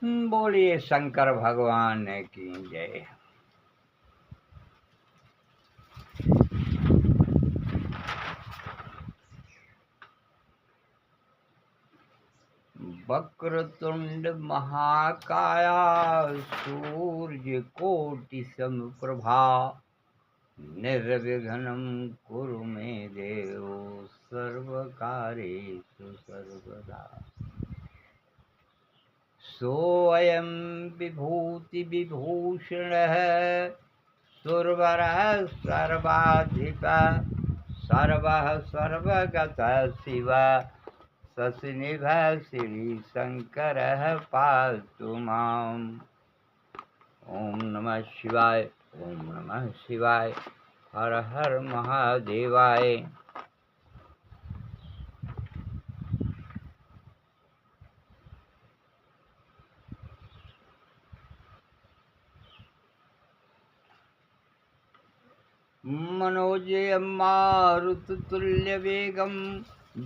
बोलिए शंकर भगवान की जय। वक्रतुंड महाकाया सूर्य कोटि समप्रभा निर्विघ्नं कुरु मे देव सर्वकार्येषु सर्वदा। सोऽयं विभूति विभूषणः सुरवरः सर्वाधिपः सर्वः सर्वगतः शिवः शशिनिभः श्रीशङ्करः पातु माम्। ओम नमः शिवाय, ओम नमः शिवाय, हर हर महादेवाय। मनोजयं मारुततुल्यवेगं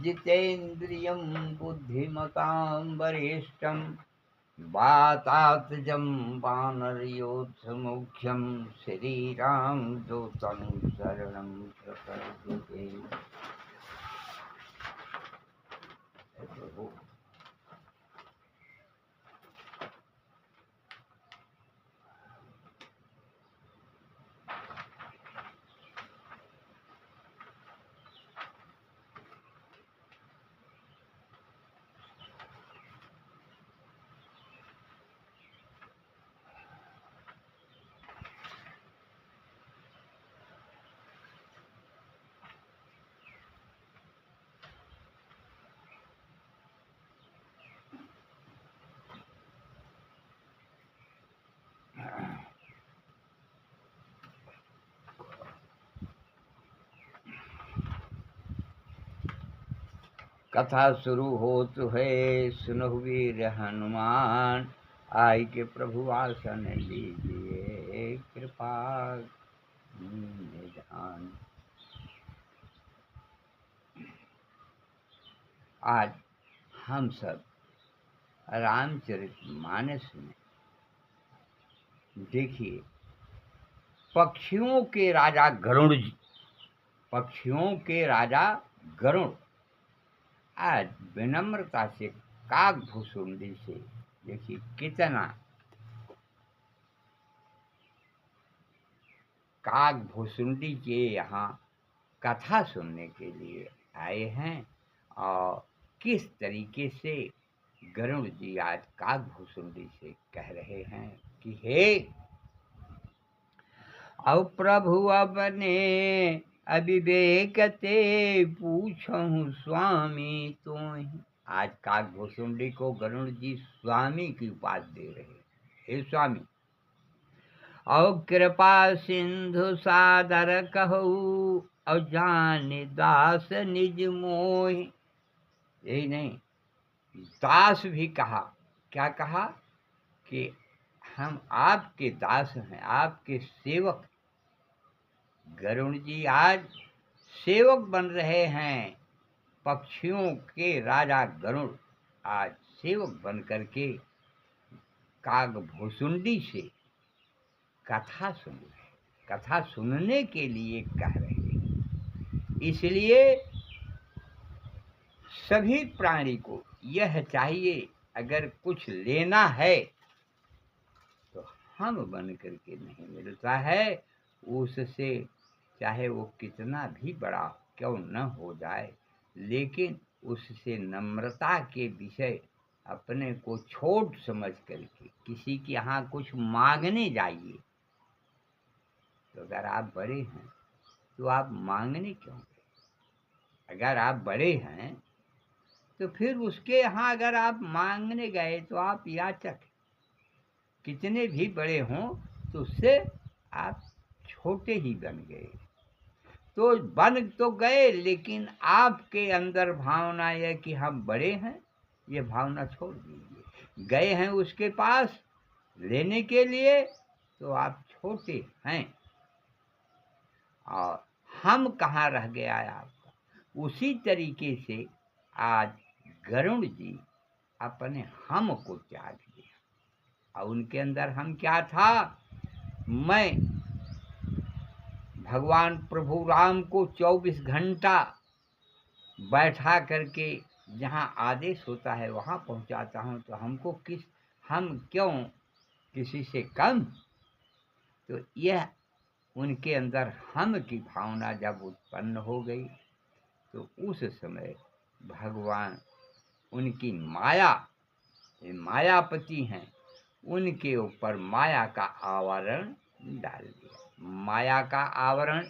जितेन्द्रियं बुद्धिमतां वरिष्ठं वातात्मजं वानरयोधमुख्यं श्रीरामदूतं शरणं प्रपद्ये। कथा शुरू हो तो है, सुनो वीर हनुमान, आई के प्रभु आसन लीजिए, कृपा निधान। आज हम सब रामचरितमानस में देखिए, पक्षियों के राजा गरुड़ जी, पक्षियों के राजा गरुड़ आज विनम्रता से काकभूषुंडी से देखिए कितना काकभूषुंडी के यहाँ कथा सुनने के लिए आए हैं और किस तरीके से गरुड़ जी आज काकभूषुंडी से कह रहे हैं कि हे औ प्रभु अपने अविवेक ते पूछूं स्वामी तुहि। आज काकभूषुंडी को गरुड़ जी स्वामी की उपाधि दे रहे हैं, हे स्वामी। औ कृपा सिंधु सादर कहू, और जाने दास निज मोहि। यही नहीं, दास भी कहा, क्या कहा कि हम आपके दास हैं, आपके सेवक। गरुड़ जी आज सेवक बन रहे हैं, पक्षियों के राजा गरुड़ आज सेवक बन करके काकभूषुंडी से कथा सुन रहे, कथा सुनने के लिए कह रहे हैं। इसलिए सभी प्राणी को यह चाहिए, अगर कुछ लेना है तो हम बन करके नहीं मिलता है, उससे चाहे वो कितना भी बड़ा क्यों न हो जाए, लेकिन उससे नम्रता के विषय अपने को छोट समझ करके किसी के यहाँ कुछ मांगने जाइए तो अगर आप बड़े हैं तो आप मांगने क्यों गए? अगर आप बड़े हैं तो फिर उसके यहाँ अगर आप मांगने गए तो आप याचक, कितने भी बड़े हों तो उससे आप छोटे ही बन गए। तो बन तो गए, लेकिन आपके अंदर भावना यह कि हम बड़े हैं, ये भावना छोड़ दीजिए। गए हैं उसके पास लेने के लिए तो आप छोटे हैं, और हम कहाँ रह गया है आपका। उसी तरीके से आज गरुड़ जी अपने हम को त्याग दिया। और उनके अंदर हम क्या था, मैं भगवान प्रभु राम को 24 घंटा बैठा करके जहाँ आदेश होता है वहाँ पहुँचाता हूँ, तो हम क्यों किसी से कम। तो यह उनके अंदर हम की भावना जब उत्पन्न हो गई, तो उस समय भगवान उनकी माया, ये मायापति हैं, उनके ऊपर माया का आवरण डाल दिया। माया का आवरण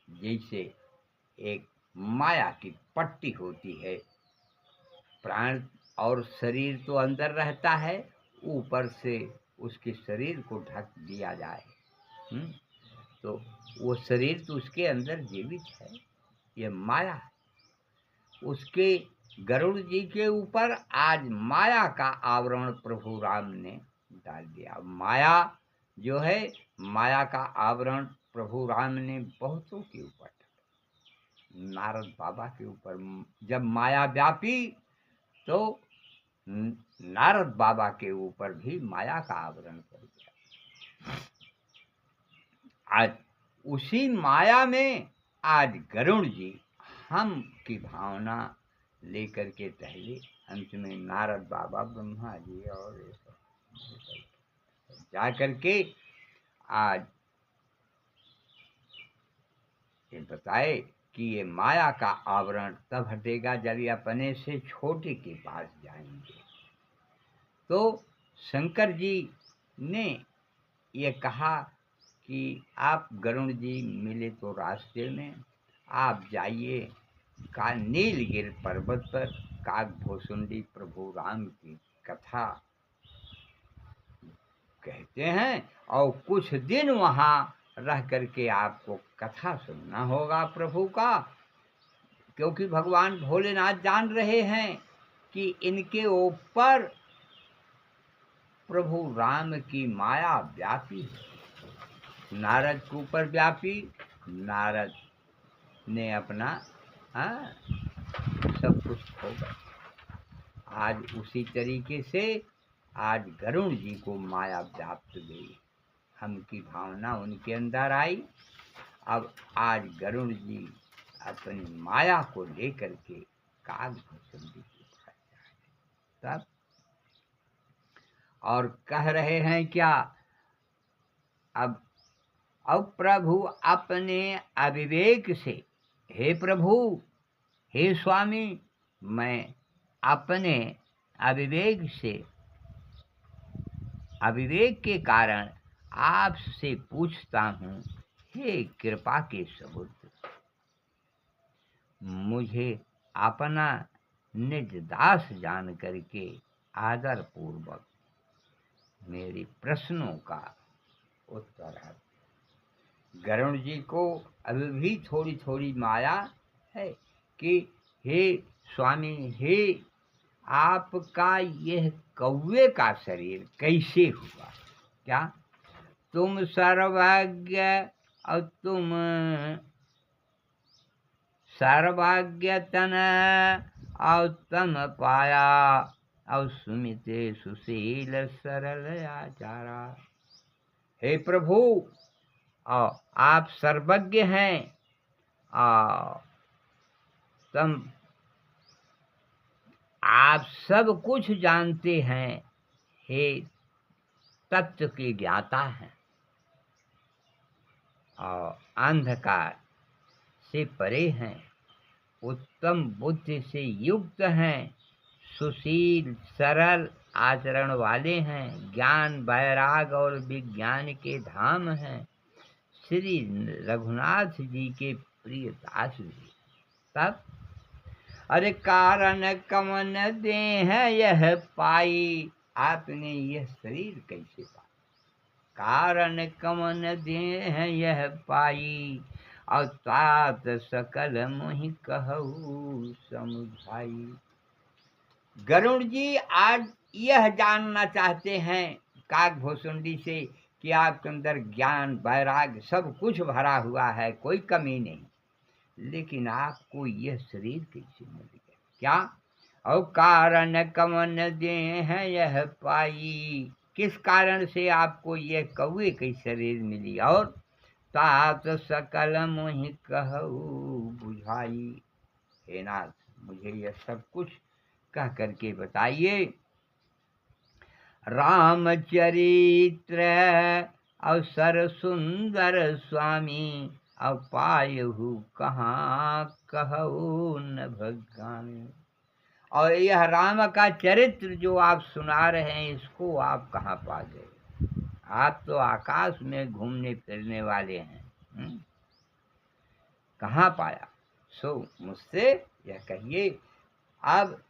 जैसे एक माया की पट्टी होती है, प्राण और शरीर तो अंदर रहता है, ऊपर से उसके शरीर को ढक दिया जाए, तो वो शरीर तो उसके अंदर जीवित है, ये माया है। उसके गरुड़ जी के ऊपर आज माया का आवरण प्रभु राम ने डाल दिया। माया जो है, माया का आवरण प्रभु राम ने बहुतों के ऊपर, नारद बाबा के ऊपर जब माया व्यापी, तो नारद बाबा के ऊपर भी माया का आवरण कर दिया। आज उसी माया में आज गरुड़ जी हम की भावना लेकर के टहले, अंत में नारद बाबा, ब्रह्मा जी और ये सब जा करके आज ये बताए कि ये माया का आवरण तब हटेगा जब ये अपने से छोटे के पास जाएंगे। तो शंकर जी ने ये कहा कि आप गरुड़ जी मिले तो रास्ते में आप जाइए का नीलगिर पर्वत पर काकभूषुंडी प्रभु राम की कथा कहते हैं, और कुछ दिन वहाँ रह करके आपको कथा सुनना होगा प्रभु का, क्योंकि भगवान भोलेनाथ जान रहे हैं कि इनके ऊपर प्रभु राम की माया व्यापी है। नारद के ऊपर व्यापी, नारद ने अपना सब कुछ होगा। आज उसी तरीके से आज गरुड़ जी को माया व्याप्त गई, हम की भावना उनके अंदर आई। अब आज गरुड़ जी अपनी माया को लेकर के काकभूषुंडी के पास जाए, तब और कह रहे हैं क्या, अब प्रभु अपने अविवेक से, हे प्रभु, हे स्वामी, मैं अपने अविवेक से, अविवेक के कारण आपसे पूछता हूँ, हे कृपा के समुद्र, मुझे अपना निज दास जान करके आदर पूर्वक मेरे प्रश्नों का उत्तर है। गरुड़ जी को अभी भी थोड़ी थोड़ी माया है कि हे स्वामी, हे आपका यह कौवे का शरीर कैसे हुआ, क्या तुम सर्वज्ञ और तुम सर्वज्ञतन और तम पाया और सुमित सुशील सरल आचारा। हे प्रभु, आप सर्वज्ञ हैं और तम आप सब कुछ जानते हैं, हे तत्व के ज्ञाता हैं और अंधकार से परे हैं, उत्तम बुद्धि से युक्त हैं, सुशील सरल आचरण वाले हैं, ज्ञान वैराग और विज्ञान के धाम हैं, श्री रघुनाथ जी के प्रिय दास जी। तब अरे कारण कमन दे हैं यह पाई, आपने यह शरीर कैसे पाया, कारण कमन दे हैं यह पाई, और तात सकल मोहि कहू समुझाई। गरुड़ जी आज यह जानना चाहते हैं काकभूषुंडी से कि आपके अंदर ज्ञान वैराग सब कुछ भरा हुआ है, कोई कमी नहीं, लेकिन आपको यह शरीर कैसे मिल गया, क्या और कारण कवन दे हैं यह पाई, किस कारण से आपको यह कौवे की शरीर मिली, और तात सकल मोहि कहू बुझाई। हे नाथ, मुझे यह सब कुछ कह करके बताइए। रामचरित्र अवसर सुंदर स्वामी, अब पायहु कहाँ कहू न भगामी। और यह राम का चरित्र जो आप सुना रहे हैं, इसको आप कहाँ पा गए? आप तो आकाश में घूमने फिरने वाले हैं। कहाँ पाया? सो मुझसे यह कहिए। अब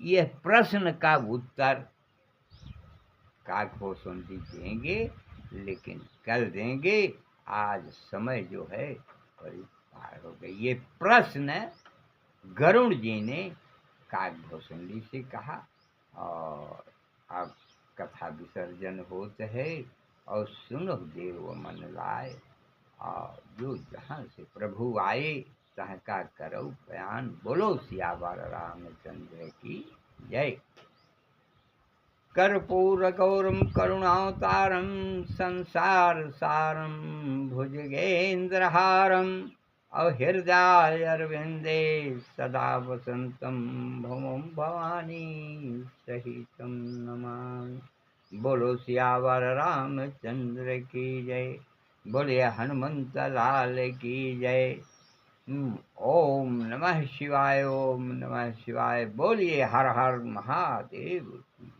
यह प्रश्न का उत्तर काकभूषुंडी देंगे, लेकिन कल देंगे। आज समय जो है बड़ी पार हो गई। ये प्रश्न गरुड़ जी ने काकभूषुंडी से कहा, और अब कथा विसर्जन होत है। और सुनो देव मन लाए, और जो जहाँ से प्रभु आए तह का करो बयान। बोलो सियावर रामचंद्र की जय। कर्पूर गौरम करुणावतारम, संसार सारम भुजगेन्द्रहारम, और हृदय अरविंदे सदा वसंतम भवम भवानी सहितम नमामि। बोलो सियावर रामचंद्र की जय। बोले हनुमंत लाल की जय। ओम नमः शिवाय, ओम नमः शिवाय। बोलिए हर हर महादेव की